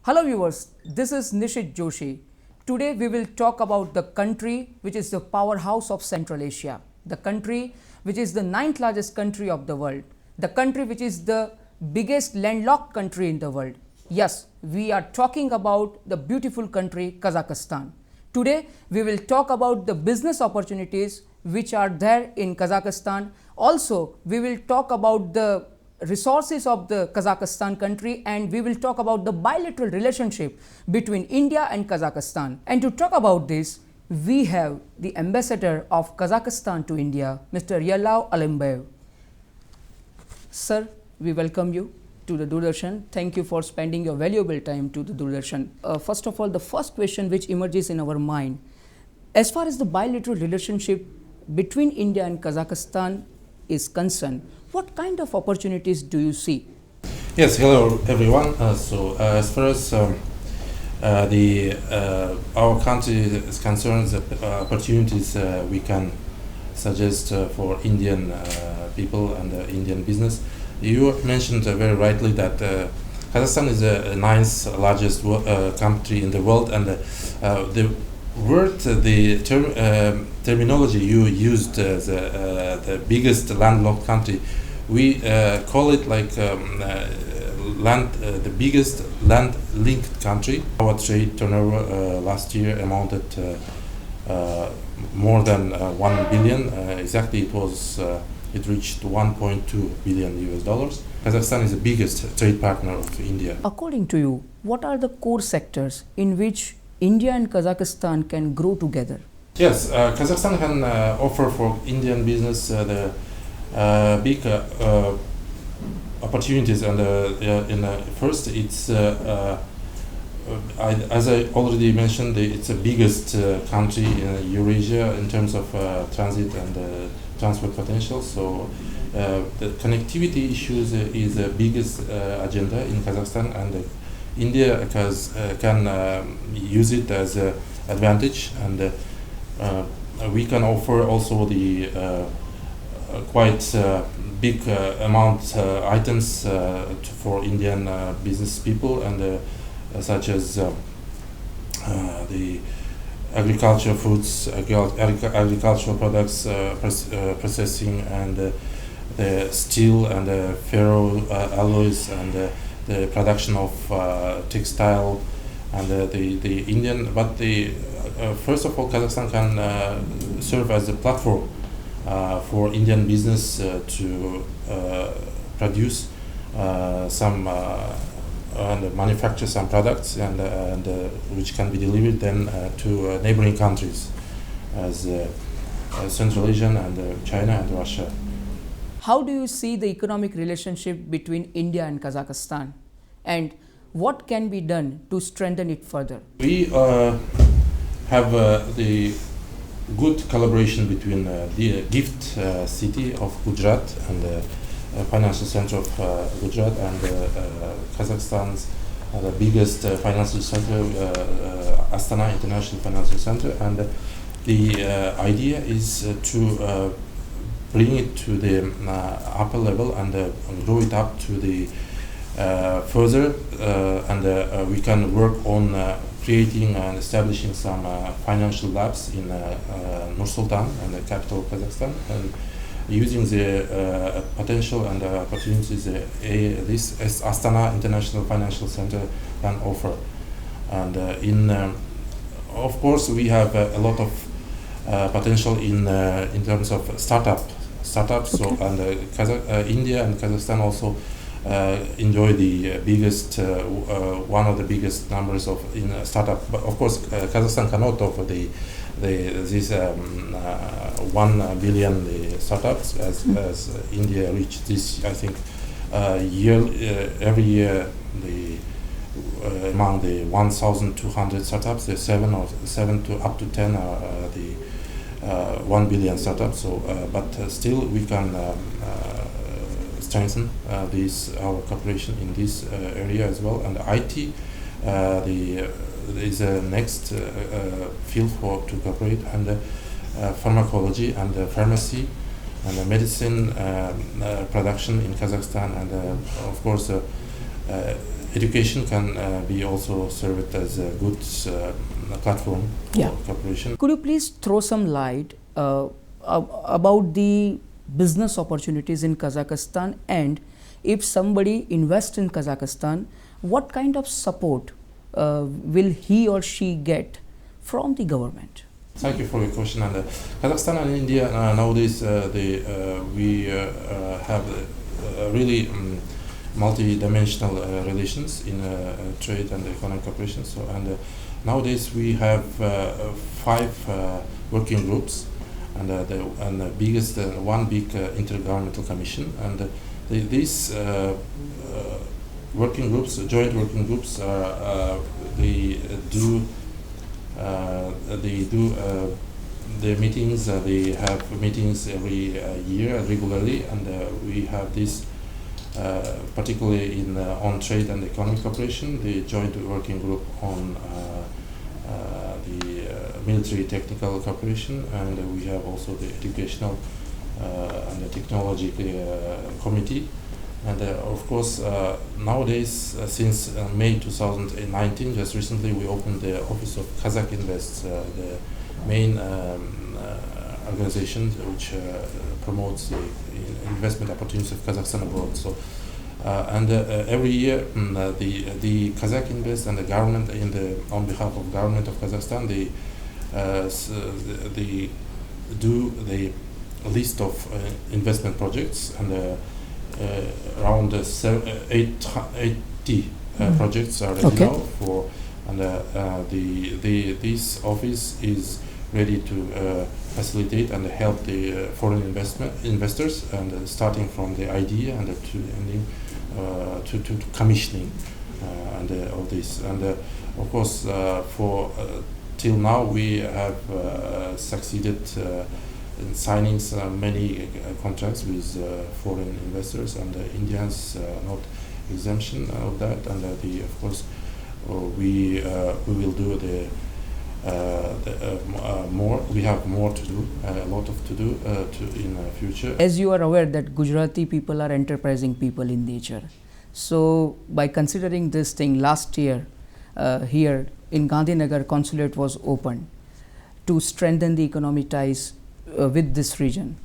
Hello viewers, this is Nishit Joshi. Today we will talk about the country which is the powerhouse of Central Asia, the country which is the ninth largest country of the world, the country which is the biggest landlocked country in the world. Yes, we are talking about the beautiful country Kazakhstan. Today we will talk about the business opportunities which are there in Kazakhstan. Also, we will talk about the resources of the Kazakhstan country, and we will talk about the bilateral relationship between India and Kazakhstan. And to talk about this, we have the ambassador of Kazakhstan to India, Mr. Yerlan Alimbayev. Sir, we welcome you to the Doordarshan. Thank you for spending your valuable time to the Doordarshan. First of all, the first question which emerges in our mind, as far as the bilateral relationship between India and Kazakhstan is concerned, what kind of opportunities do you see? Yes, hello everyone. As far as our country is concerned, the opportunities we can suggest for Indian people and Indian business. You mentioned very rightly that Kazakhstan is the ninth largest country in the world, and the word, terminology you used, the biggest landlocked country, we call it like the biggest land-linked country. Our trade turnover last year amounted more than 1 billion. Exactly, it reached 1.2 billion US dollars. Kazakhstan is the biggest trade partner of India. According to you, what are the core sectors in which India and Kazakhstan can grow together? Yes, Kazakhstan can offer for Indian business the big opportunities, and first, it's as I already mentioned, it's the biggest country in Eurasia in terms of transit and transport potential. So the connectivity issues is the biggest agenda in Kazakhstan, and India can use it as an advantage, and we can offer also the quite big amount items for Indian business people, and such as the agricultural foods, agricultural products, processing, and the steel and the ferro alloys, and the production of textile, and the Indian. But first of all, Kazakhstan can serve as a platform for Indian business to produce some and manufacture some products, and which can be delivered then to neighboring countries as Central Asian and China and Russia. How do you see the economic relationship between India and Kazakhstan, and what can be done to strengthen it further? We have the good collaboration between the gift city of Gujarat and the financial center of Gujarat, and Kazakhstan's the biggest financial center, Astana International Financial Center, and the idea is to bring it to the upper level and grow it up to the further, and we can work on creating and establishing some financial labs in Nur-Sultan, and the capital of Kazakhstan, and using the potential and opportunities this Astana International Financial Center can offer. And of course, we have a lot of potential in terms of startups. So, and India and Kazakhstan also enjoy the biggest, one of the biggest numbers of in startup. But of course, Kazakhstan cannot offer this 1 billion startups as India reached this. I think every year among the 1,200 startups, the seven to up to 10 are the 1 billion startups. So, but still we can strengthen our cooperation in this area as well. And IT, is a next field to cooperate, and pharmacology and pharmacy and medicine production in Kazakhstan, and of course education can be also served as a good platform for cooperation. Could you please throw some light about the business opportunities in Kazakhstan, and if somebody invests in Kazakhstan, what kind of support will he or she get from the government? Thank you for your question. And Kazakhstan and India nowadays we have really multi-dimensional relations in trade and economic cooperation. So nowadays we have 5 working groups, and the biggest one big intergovernmental commission. And these working groups, joint working groups, they do their meetings. They have meetings every year regularly, and we have this particularly on trade and economic cooperation, the joint working group on the military technical cooperation, and we have also the educational and the technology committee. And of course, nowadays, since May 2019, just recently, we opened the office of Kazakh Invest, the main organization which promotes the investment opportunities of Kazakhstan abroad. So, every year, the Kazakh Invest and the government, on behalf of government of Kazakhstan, they do the list of investment projects, and around 80 projects are ready now for, and this office is ready to facilitate and help the foreign investors, and starting from the idea and to ending to commissioning and of this. And of course, for till now we have succeeded in signing many contracts with foreign investors, and Indians not exemption of that. And of course we will do the more. We have more to do, a lot of to do in the future. As you are aware that Gujarati people are enterprising people in nature, so by considering this thing, last year here in Gandhinagar, consulate was opened to strengthen the economic ties with this region.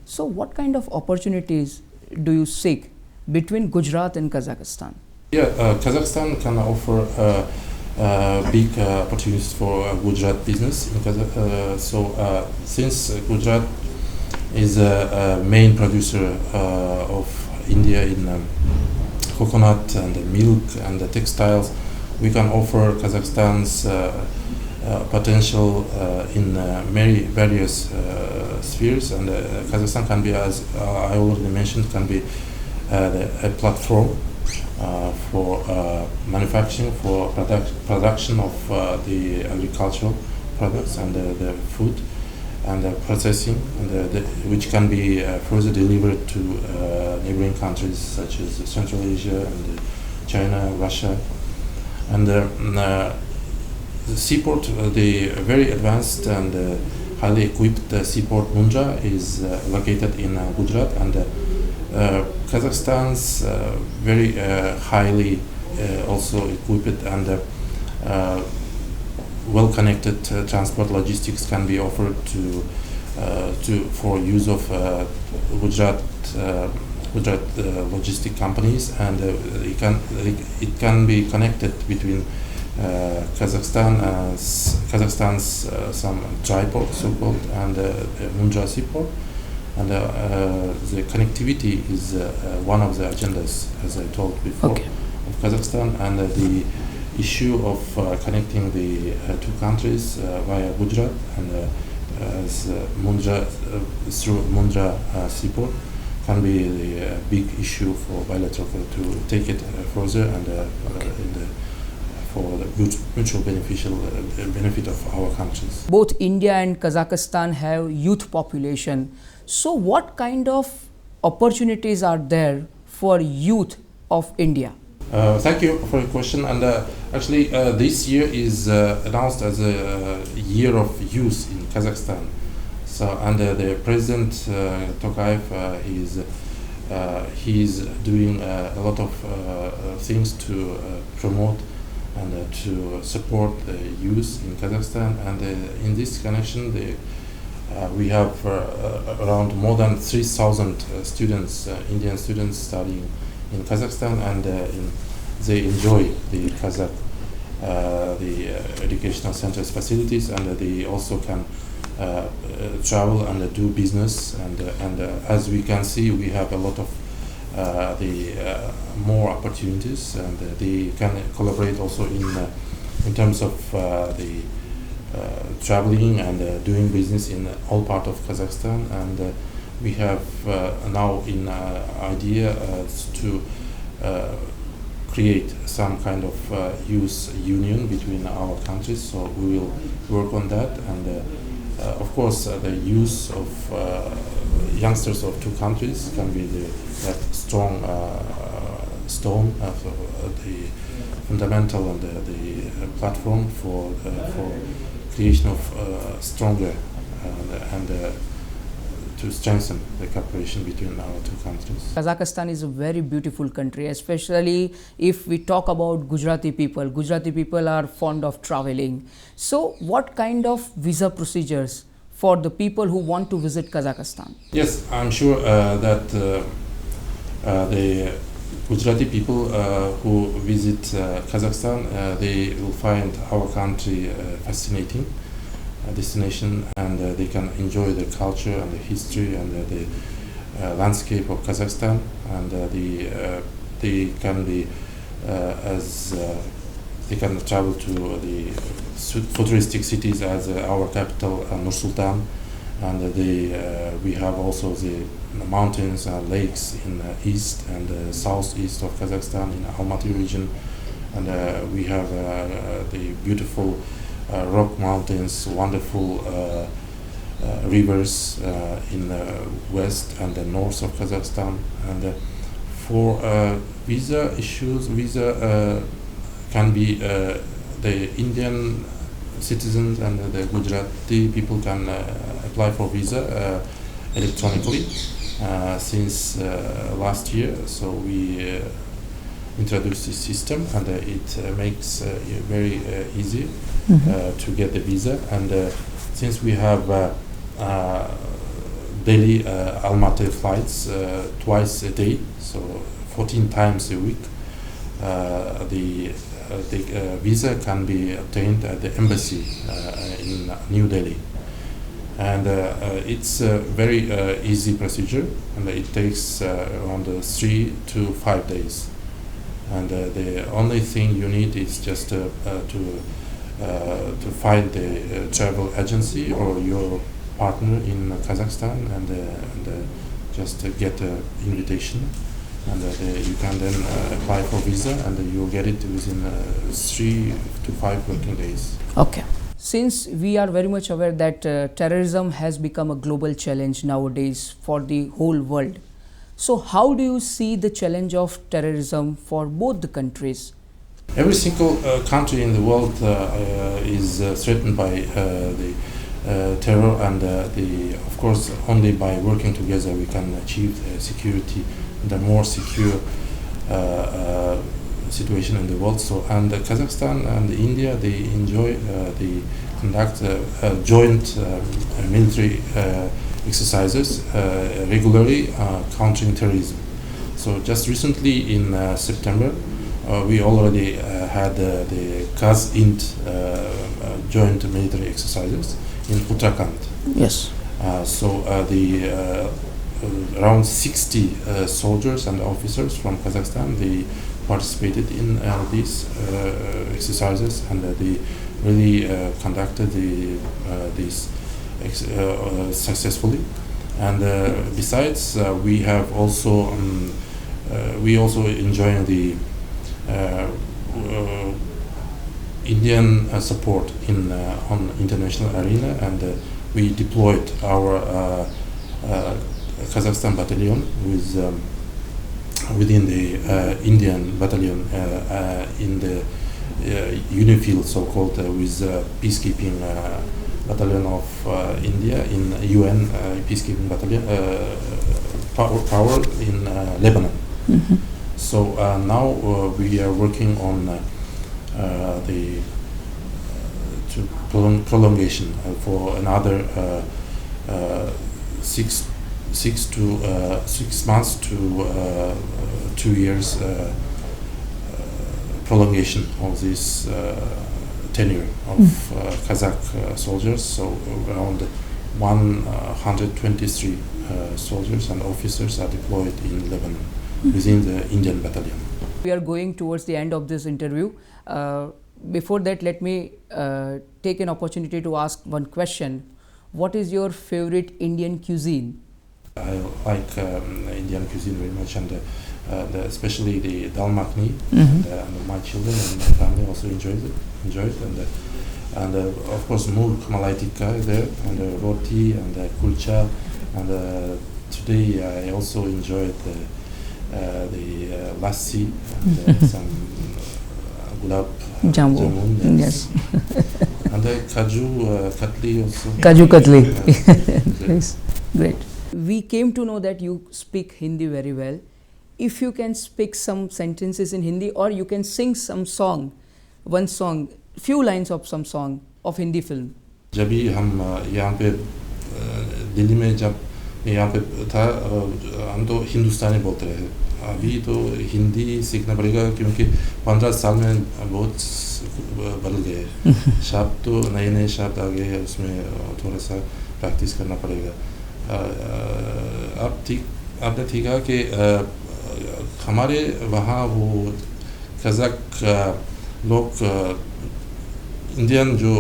So what kind of opportunities do you seek between Gujarat and Kazakhstan? Yeah, Kazakhstan can offer big opportunities for Gujarat business in Kazakhstan. Since Gujarat is a main producer of India in coconut and milk and textiles, we can offer Kazakhstan's potential in many various spheres, and Kazakhstan can be, as I already mentioned, can be a platform for manufacturing, for production of the agricultural products and the food and the processing, and which can be further delivered to neighboring countries such as Central Asia and China, Russia. And the seaport, the very advanced and highly equipped seaport Mundra is located in Gujarat, and Kazakhstan's very highly also equipped and well-connected transport logistics can be offered for use of Gujarat logistic companies, and it can be connected between Kazakhstan's some dry port, so-called, and Mundra seaport. And the connectivity is one of the agendas, as I told before, of Kazakhstan, and the issue of connecting the two countries via Gujarat and through Mundra seaport can be the big issue for bilateral to take it further, and for the mutual benefit of our countries. Both India and Kazakhstan have youth population. So what kind of opportunities are there for youth of India? Thank you for your question. And actually, this year is announced as a year of youth in Kazakhstan. So, and the President Tokayev is he's doing a lot of things to promote and to support the youth in Kazakhstan. And in this connection, we have around more than 3,000 students, Indian students studying in Kazakhstan, and they enjoy the Kazakh the educational centers facilities, and they also can travel and do business. And as we can see, we have a lot of more opportunities, and they can collaborate also in terms of the traveling and doing business in all part of Kazakhstan. And we have now in idea to create some kind of youth union between our countries. So we will work on that, and of course the youth of youngsters of two countries can be that strong stone of the fundamental and the platform for creation of stronger and to strengthen the cooperation between our two countries. Kazakhstan is a very beautiful country, especially if we talk about Gujarati people. Gujarati people are fond of traveling. So what kind of visa procedures for the people who want to visit Kazakhstan? Yes, I'm sure that the Gujarati people who visit Kazakhstan, they will find our country fascinating destination, and they can enjoy the culture and the history and the landscape of Kazakhstan, and they can be they can travel to the futuristic cities as our capital Nur-Sultan, and we have also the mountains and lakes in east and southeast of Kazakhstan in Almaty region, and we have the beautiful rock mountains, wonderful rivers in the west and the north of Kazakhstan. And for visa issues, visa can be the Indian citizens and the Gujarati people can apply for visa electronically since last year. So we introduced this system, and it makes very easy to get the visa. And since we have daily Almaty flights twice a day, so 14 times a week, the visa can be obtained at the embassy in New Delhi. And it's a very easy procedure, and it takes around 3 to 5 days. And the only thing you need is just to find the travel agency or your partner in Kazakhstan, and just get an invitation, and you can then apply for visa, and you'll get it within 3 to 5 working days. Okay. Since we are very much aware that terrorism has become a global challenge nowadays for the whole world, so how do you see the challenge of terrorism for both the countries? Every single country in the world is threatened by the terror, and of course only by working together we can achieve security, the more secure situation in the world. So, and Kazakhstan and India, they enjoy they conduct joint military exercises regularly countering terrorism. So just recently in September, we already had the Kaz-Int joint military exercises in Uttarakhand. Yes. So around 60 soldiers and officers from Kazakhstan, they participated in these exercises, and they really conducted these successfully. And besides, we have also enjoy the Indian support in on international arena, and we deployed our Kazakhstan battalion within the Indian battalion in the UNIFIL, so-called, with peacekeeping battalion of India in UN peacekeeping battalion power in Lebanon. So now we are working on the prolongation for another 6 months to 2 years prolongation of this tenure of Kazakh soldiers. So around 123 soldiers and officers are deployed in Lebanon within the Indian battalion. We are going towards the end of this interview. Before that, let me take an opportunity to ask one question. What is your favorite Indian cuisine? I like Indian cuisine very much, and especially the dal makhni. And my children and my family also enjoy it. And of course, murg malai tikka is there, and roti and kulcha. And today I also enjoyed the lassi and some gulab jamun. Yes. And the kaju katli also. Kaju katli. Nice. Great. We came to know that you speak Hindi very well. If you can speak some sentences in Hindi, or you can sing some song, one song, few lines of some song of Hindi film. जब भी हम यहाँ पे दिल्ली में जब यहाँ पे था, हम तो हिंदुस्तानी बोलते रहे. अभी तो हिंदी सीखना पड़ेगा, क्योंकि 15 साल में बहुत बदल गए. शब्द तो नए शब्द आ गए, उसमें थोड़ा सा प्रैक्टिस करना पड़ेगा. आपने ठीक है कि हमारे वहाँ वो कज़ाक लोग इंडियन जो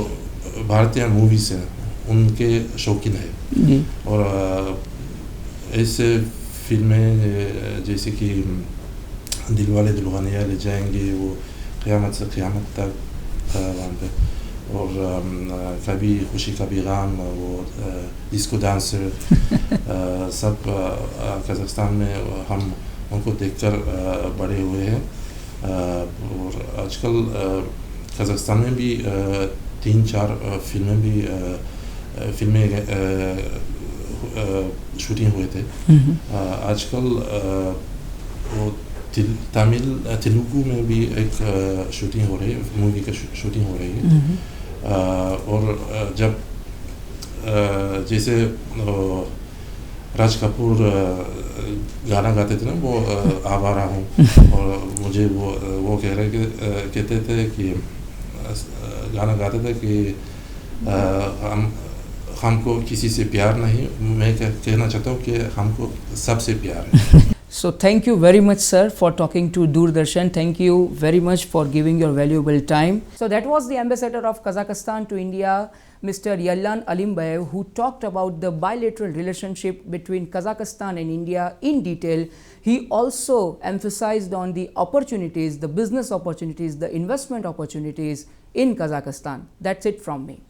भारतीय मूवीज़ हैं उनके शौकीन है. और ऐसे फिल्में जैसे कि दिलवाले दुल्हनिया ले जाएंगे, वो क़यामत से क़यामत तक वहाँ पे, और कभी खुशी कभी गम, वो डिस्को डांसर, सब कज़ाकस्तान में हम उनको देखकर बड़े हुए हैं. और आजकल कज़ाकस्तान में भी 3-4 फिल्में शूटिंग हुए थे. आजकल वो तेलुगु में भी एक शूटिंग हो रही है, मूवी का शूटिंग हो रही है. और जब जैसे राज कपूर गाना गाते थे ना, वो आवारा हूँ, और मुझे वो कहते थे कि गाना गाते थे कि हमको किसी से प्यार नहीं, मैं कहना चाहता हूँ कि हमको सबसे प्यार है. So thank you very much, sir, for talking to Doordarshan. Thank you very much for giving your valuable time. So that was the ambassador of Kazakhstan to India, Mr. Yerlan Alimbayev, who talked about the bilateral relationship between Kazakhstan and India in detail. He also emphasized on the opportunities, the business opportunities, the investment opportunities in Kazakhstan. That's it from me.